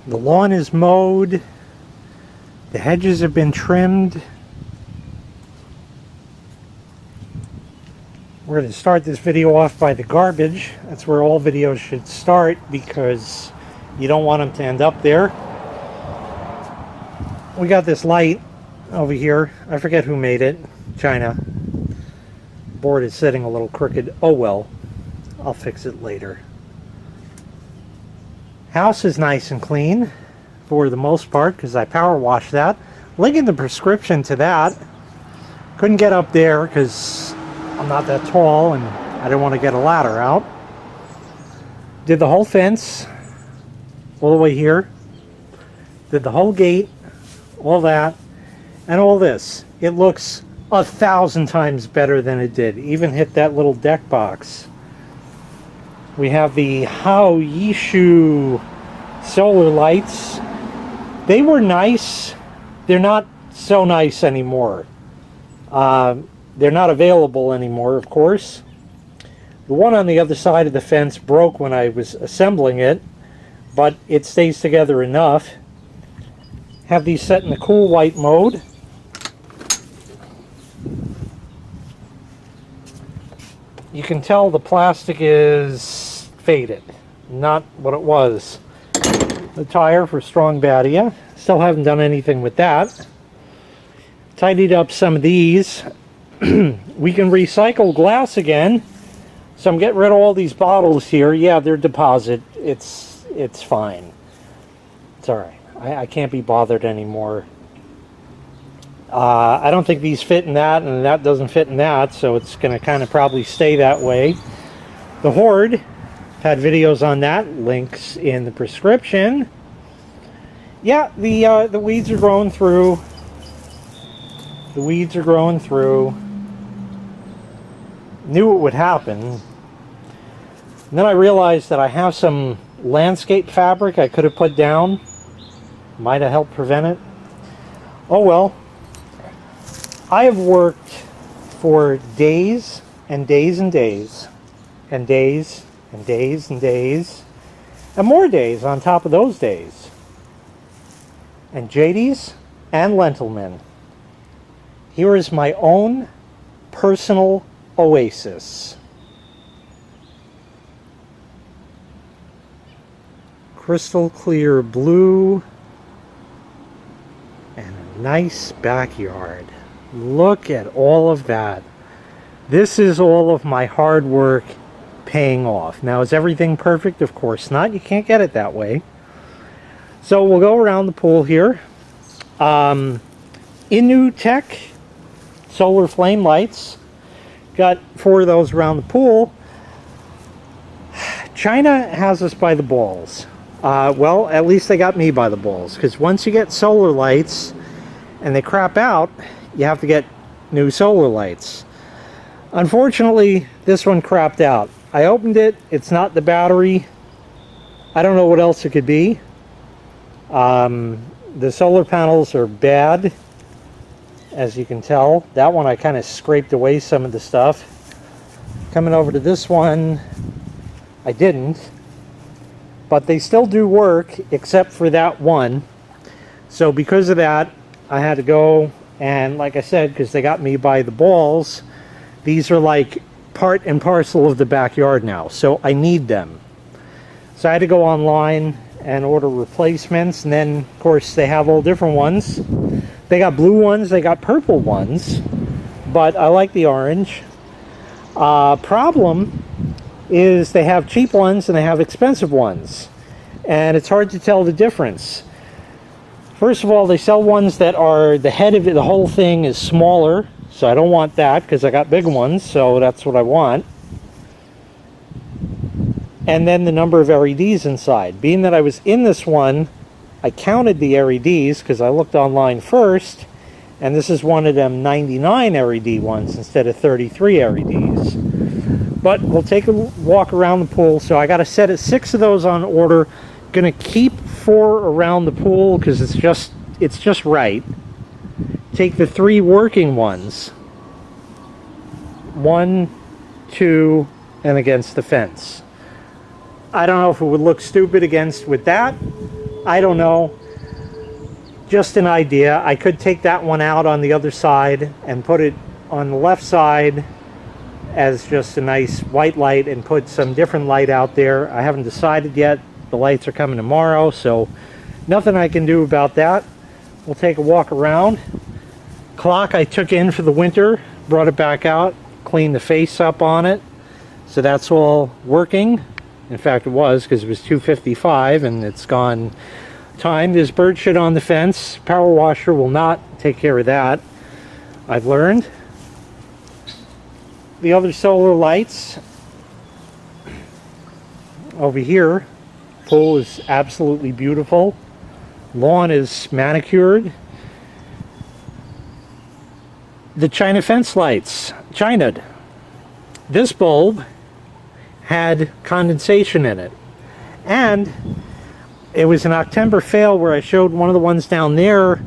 The lawn is mowed. The hedges have been trimmed. We're going to start this video off by the garbage. That's where all videos should start because you don't want them to end up there. We got this light over here. I forget who made it. China. Board is sitting a little crooked. Oh well. I'll fix it later. House is nice and clean for the most part because I power washed that. Link in the prescription to that. Couldn't get up there because I'm not that tall and I didn't want to get a ladder out. Did the whole fence all the way here. Did the whole gate, all that, and all this. It looks 1,000 times better than it did. Even hit that little deck box. We have the HAOYISHU solar lights. They were nice. They're not so nice anymore. They're not available anymore, of course. The one on the other side of the fence broke when I was assembling it, but it stays together enough. Have these set in the cool white mode. You can tell the plastic is faded, not what it was. The tire for strong badia. Still haven't done anything with that. Tidied up some of these. We can recycle glass again. So I'm getting rid of all these bottles here. Yeah, they're deposit. It's fine. It's alright. I can't be bothered anymore. I don't think these fit in that, and that doesn't fit in that, so it's going to kind of probably stay that way. The Hoard, had videos on that, links in the prescription. Yeah, the weeds are growing through. The weeds are growing through. Knew it would happen. And then I realized that I have some landscape fabric I could have put down. Might have helped prevent it. Oh well. I have worked for days and days and days and days and days and days and more days on top of those days. And JD's and Lentilmen. Here is my own personal oasis. Crystal clear blue and a nice backyard. Look at all of that. This is all of my hard work paying off. Now, is everything perfect? Of course not. You can't get it that way. So we'll go around the pool here. Innoo Tech solar flame lights. Got 4 of those around the pool. China has us by the balls. Well, at least they got me by the balls. Because once you get solar lights and they crap out, you have to get new solar lights. Unfortunately, this one crapped out. I opened it. It's not the battery. I don't know what else it could be. The solar panels are bad, as you can tell. That one I kind of scraped away some of the stuff. Coming over to this one, I didn't. But they still do work, except for that one. So because of that, I had to go. And like I said, because they got me by the balls, these are like part and parcel of the backyard now. So I need them. So I had to go online and order replacements. And then, of course, they have all different ones. They got blue ones, they got purple ones. But I like the orange. Problem is they have cheap ones and they have expensive ones. And it's hard to tell the difference. First of all, they sell ones that are, the head of it, the whole thing is smaller. So I don't want that because I got big ones. So that's what I want. And then the number of LEDs inside. Being that I was in this one, I counted the LEDs because I looked online first. And this is one of them 99 LED ones instead of 33 LEDs. But we'll take a walk around the pool. So I got a set of 6 of those on order. Gonna keep 4 around the pool because it's just right. Take the 3 working ones. 1, 2, and against the fence. I don't know if it would look stupid against with that, I don't know. Just an idea. I could take that one out on the other side and put it on the left side as just a nice white light and put some different light out there. I haven't decided yet. The lights are coming tomorrow, so nothing I can do about that. We'll take a walk around. Clock I took in for the winter, brought it back out, cleaned the face up on it. So that's all working. In fact, it was, because it was 2:55 and it's gone time. There's bird shit on the fence. Power washer will not take care of that, I've learned. The other solar lights over here. Pool is absolutely beautiful. Lawn is manicured. The China fence lights, China'd. This bulb had condensation in it. And it was an Octember Fail where I showed one of the ones down there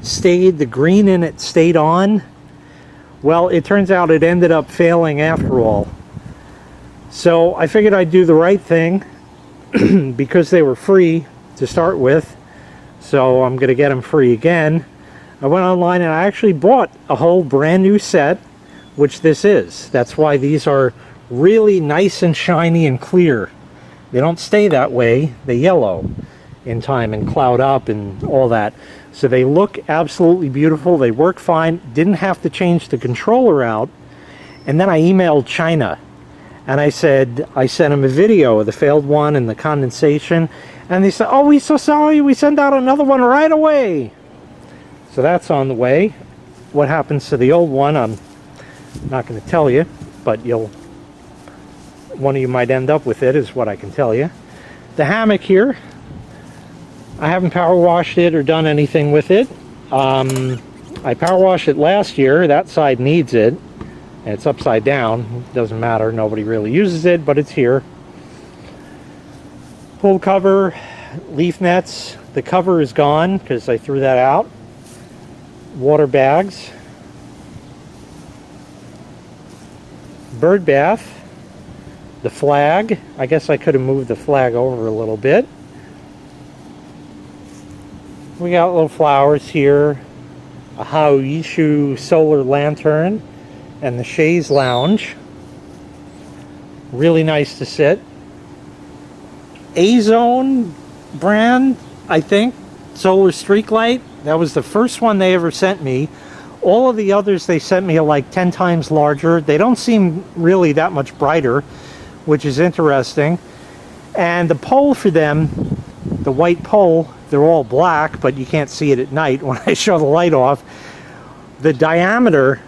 stayed, the green in it stayed on. Well, it turns out it ended up failing after all. So I figured I'd do the right thing because they were free to start with. So I'm going to get them free again. I went online and I actually bought a whole brand new set, which this is. That's why these are really nice and shiny and clear. They don't stay that way. They yellow in time and cloud up and all that. So they look absolutely beautiful. They work fine. Didn't have to change the controller out. And then I emailed China and I said, I sent them a video of the failed one and the condensation. And they said, oh, we're so sorry. We send out another one right away. So that's on the way. What happens to the old one, I'm not going to tell you, but one of you might end up with it, is what I can tell you. The hammock here, I haven't power washed it or done anything with it. I power washed it last year. That side needs it. And it's upside down. Doesn't matter. Nobody really uses it, but it's here. Pool cover, leaf nets. The cover is gone because I threw that out. Water bags. Bird bath. The flag. I guess I could have moved the flag over a little bit. We got little flowers here. A HAOYISHU solar lantern. And the chaise lounge. Really nice to sit. A-Zone brand, I think. Solar streak light. That was the first one they ever sent me. All of the others they sent me are like 10 times larger. They don't seem really that much brighter, which is interesting. And the pole for them, the white pole, they're all black, but you can't see it at night when I show the light off. The diameter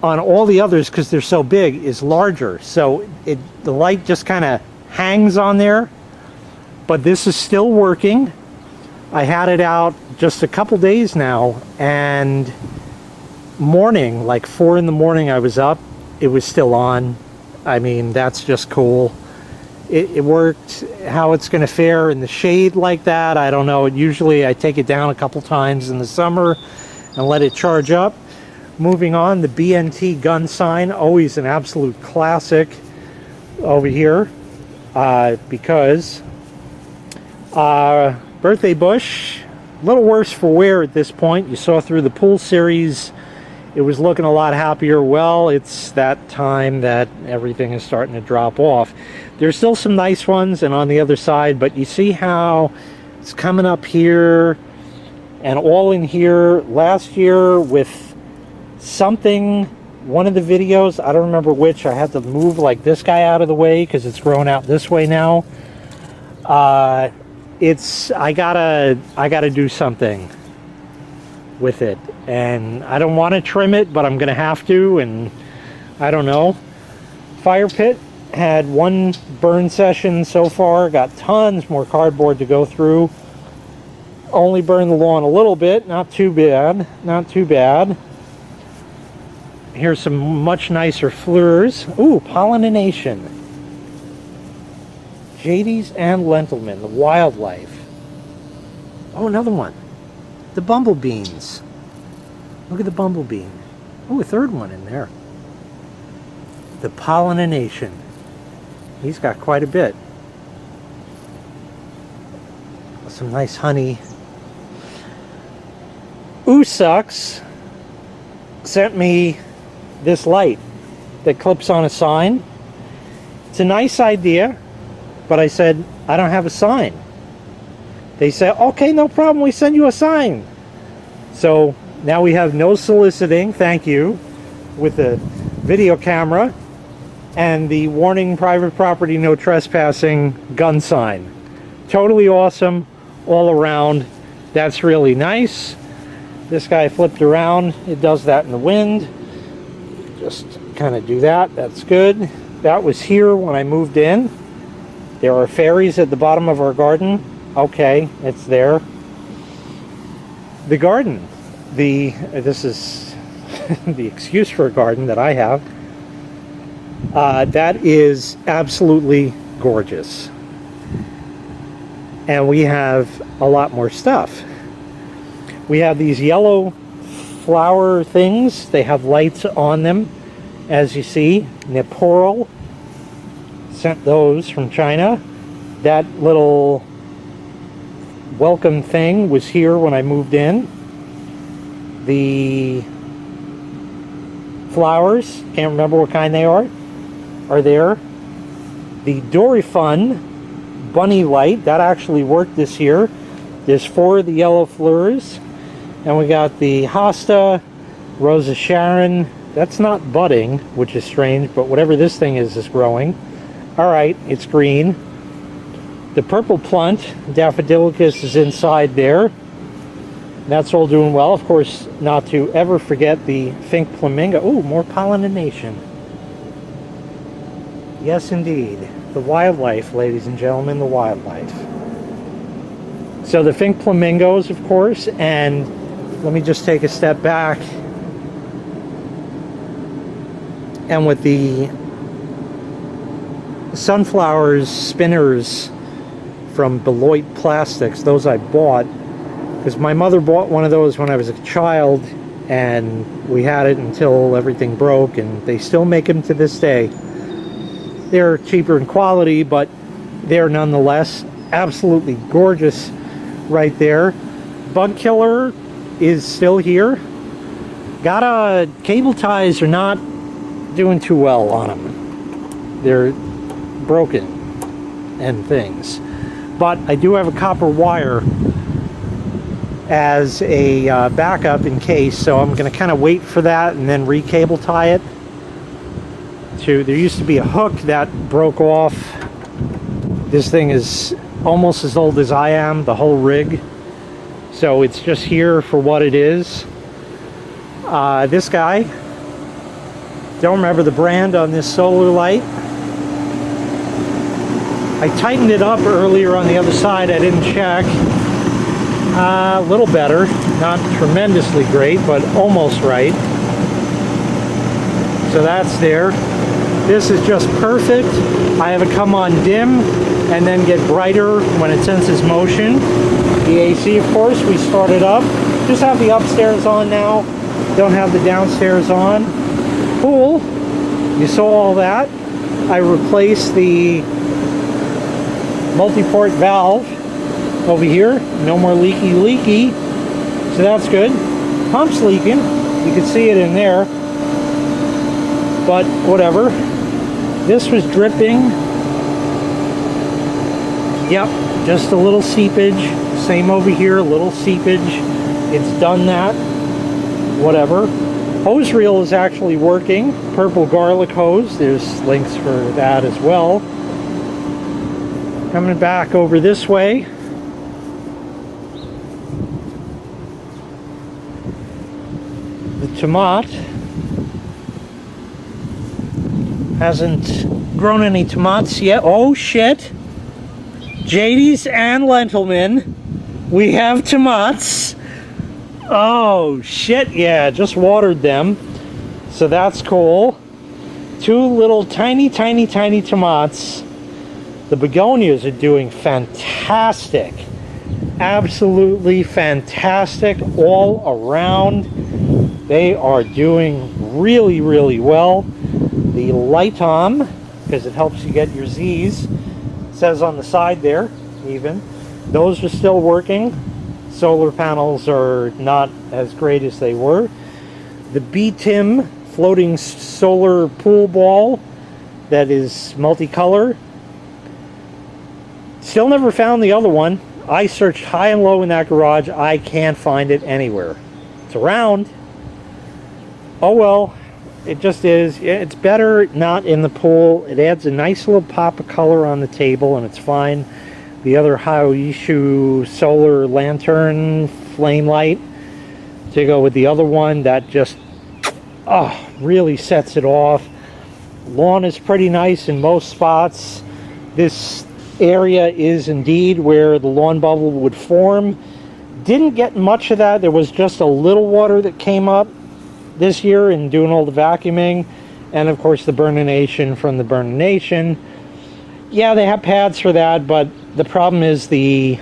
on all the others, because they're so big, is larger. So the light just kind of hangs on there. But this is still working. I had it out just a couple days now, and morning, like 4 in the morning I was up, it was still on. I mean, that's just cool. It worked. How it's going to fare in the shade like that, I don't know. Usually I take it down a couple times in the summer and let it charge up. Moving on, the BNT gun sign, always an absolute classic over here, because birthday bush, a little worse for wear at this point. You saw through the pool series, it was looking a lot happier. Well, it's that time that everything is starting to drop off. There's still some nice ones and on the other side, but you see how it's coming up here and all in here. Last year with something, one of the videos, I don't remember which, I had to move like this guy out of the way because it's grown out this way now. I gotta do something with it, and I don't want to trim it, but I'm gonna have to, and I don't know. Fire pit had one burn session so far, got tons more cardboard to go through. Only burned the lawn a little bit, not too bad, not too bad. Here's some much nicer fleurs. Ooh, pollination. Jades and Lentilman, the wildlife. Oh, another one. The bumblebeans. Look at the bumblebee. Oh, a third one in there. The pollination. He's got quite a bit. some nice honey. Sucks sent me this light that clips on a sign. It's a nice idea, but I said, I don't have a sign. They said, okay, no problem, we send you a sign. So now we have no soliciting, thank you, with the video camera and the warning private property, no trespassing gun sign. Totally awesome all around. That's really nice. This guy flipped around. It does that in the wind. Just kind of do that. That's good. That was here when I moved in. There are fairies at the bottom of our garden. Okay, it's there. The garden. This is the excuse for a garden that I have. That is absolutely gorgeous. And we have a lot more stuff. We have these yellow flower things. They have lights on them, as you see. Nepal sent those from China. That little welcome thing was here when I moved in. The flowers, can't remember what kind they are there. The Dorifun bunny light, that actually worked this year. There's 4 of the yellow fleurs. And we got the Hosta, Rosa Sharon. That's not budding, which is strange, but whatever this thing is growing. Alright, it's green. The purple plunt, Daffodilicus, is inside there. That's all doing well. Of course, not to ever forget the pink flamingo. Ooh, more pollination. Yes, indeed. The wildlife, ladies and gentlemen, the wildlife. So the pink flamingos, of course, and let me just take a step back. And with the sunflowers spinners from Beloit Plastics, those I bought, because my mother bought one of those when I was a child, and we had it until everything broke, and they still make them to this day. They're cheaper in quality, but they're nonetheless absolutely gorgeous right there. Bug killer is still here. Cable ties are not doing too well on them. They're broken and things. But I do have a copper wire as a backup in case, so I'm going to kind of wait for that and then re-cable tie it. There used to be a hook that broke off. This thing is almost as old as I am, the whole rig. So it's just here for what it is. This guy, don't remember the brand on this solar light. I tightened it up earlier on the other side, I didn't check. A little better, not tremendously great, but almost right. So that's there. This is just perfect. I have it come on dim and then get brighter when it senses motion. The AC, of course, we started up. Just have the upstairs on now. Don't have the downstairs on. Cool. You saw all that. I replaced the multi-port valve over here. No more leaky. So that's good. Pump's leaking. You can see it in there. But whatever. This was dripping. Yep, just a little seepage. Same over here, a little seepage. It's done that. Whatever. Hose reel is actually working. Purple garlic hose. There's links for that as well. Coming back over this way. The tomato hasn't grown any tomatoes yet. Oh shit! Jadies and Lentilman, we have tomatoes. Oh shit, yeah, just watered them. So that's cool. 2 little tiny tomatoes. The begonias are doing fantastic. Absolutely fantastic all around. They are doing really, really well. The Lightom, because it helps you get your Z's, says on the side there, even. Those are still working. Solar panels are not as great as they were. The BTIM floating solar pool ball that is multicolor. Still never found the other one. I searched high and low in that garage. I can't find it anywhere. It's around. Oh well, it just is. It's better not in the pool. It adds a nice little pop of color on the table, and it's fine. The other HAOYISHU solar lantern flame light to go with the other one, that just really sets it off. Lawn is pretty nice in most spots. This area is indeed where the lawn bubble would form. Didn't get much of that. There was just a little water that came up this year in doing all the vacuuming, and of course the burnination from the burnination. Yeah, they have pads for that, but the problem is the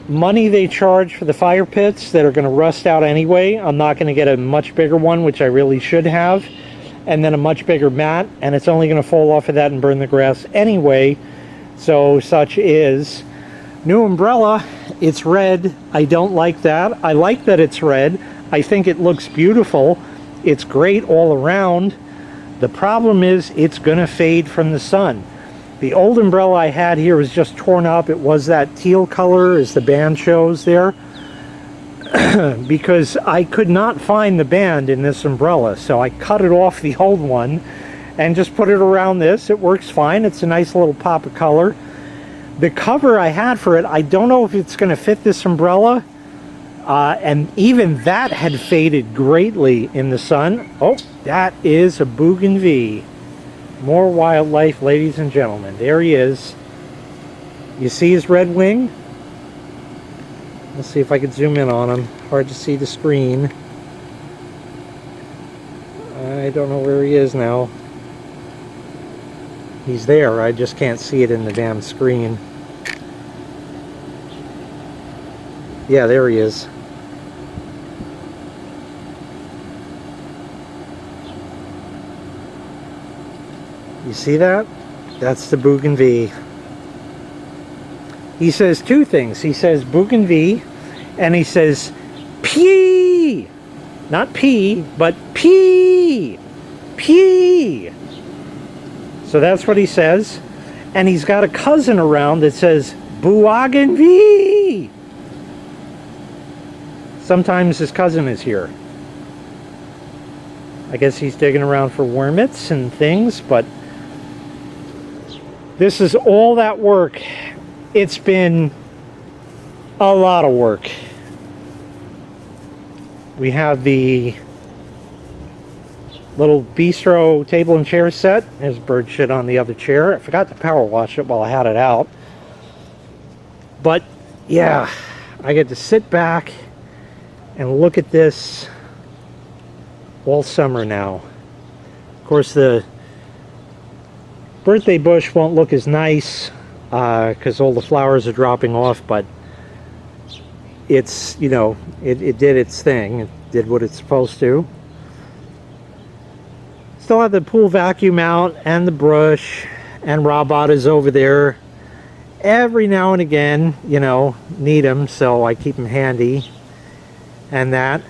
money they charge for the fire pits that are going to rust out anyway. I'm not going to get a much bigger one, which I really should have, and then a much bigger mat, and it's only going to fall off of that and burn the grass anyway. So such is. New umbrella, it's red. I don't like that. I like that it's red. I think it looks beautiful. It's great all around. The problem is it's going to fade from the sun. The old umbrella I had here was just torn up. It was that teal color as the band shows there. Because I could not find the band in this umbrella, so I cut it off the old one and just put it around this. It works fine. It's a nice little pop of color. The cover I had for it, I don't know if it's going to fit this umbrella. And even that had faded greatly in the sun. Oh, that is a bougainvillea. More wildlife, ladies and gentlemen. There he is. You see his red wing? Let's see if I can zoom in on him. Hard to see the screen. I don't know where he is now. He's there, I just can't see it in the damn screen. Yeah, there he is. You see that? That's the bougainvillea. He says two things. He says bougainvillea, and he says pee. Not pee, but pee. Pee. So that's what he says. And he's got a cousin around that says bougainvillea. Sometimes his cousin is here. I guess he's digging around for wormets and things, but this is all that work. It's been a lot of work. We have the little bistro table and chair set. There's bird shit on the other chair. I forgot to power wash it while I had it out. But yeah, I get to sit back and look at this all summer now. Of course, the birthday bush won't look as nice because all the flowers are dropping off, but it's, you know, it did its thing. It did what it's supposed to. Still have the pool vacuum out and the brush, and Robot is over there. Every now and again, you know, need them, so I keep them handy and that.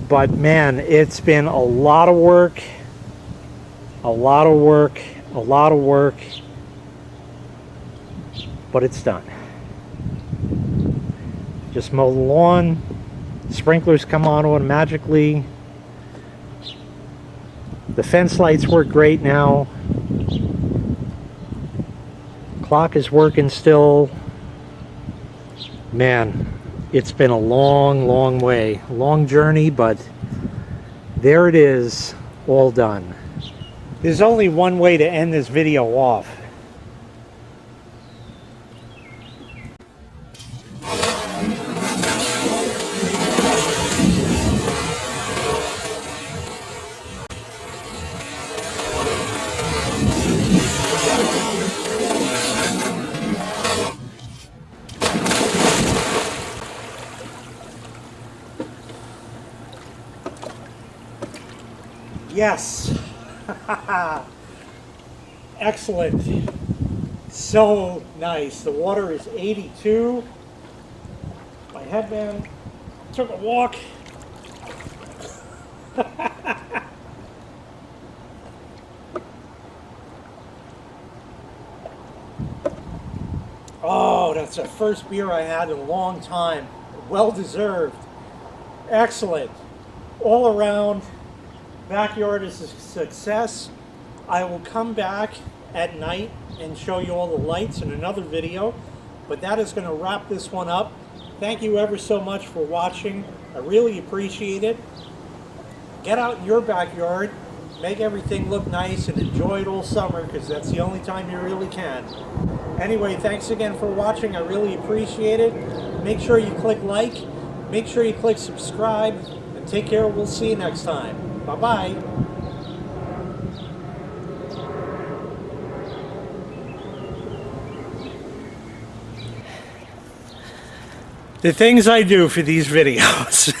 But man, it's been a lot of work, a lot of work, a lot of work, but it's done. Just mow the lawn, sprinklers come on automatically, the fence lights work great now, clock is working still. Man, it's been a long way, long journey, but there it is, all done. There's only one way to end this video off. Yes. Excellent. So nice. The water is 82. My headband took a walk. Oh, that's the first beer I had in a long time. Well deserved. Excellent. All around, backyard is a success. I will come back at night and show you all the lights in another video, but that is going to wrap this one up. Thank you ever so much for watching. I really appreciate it. Get out in your backyard, make everything look nice, and enjoy it all summer, because that's the only time you really can. Anyway, thanks again for watching. I really appreciate it. Make sure you click like, make sure you click subscribe, and take care. We'll see you next time. Bye-bye. The things I do for these videos.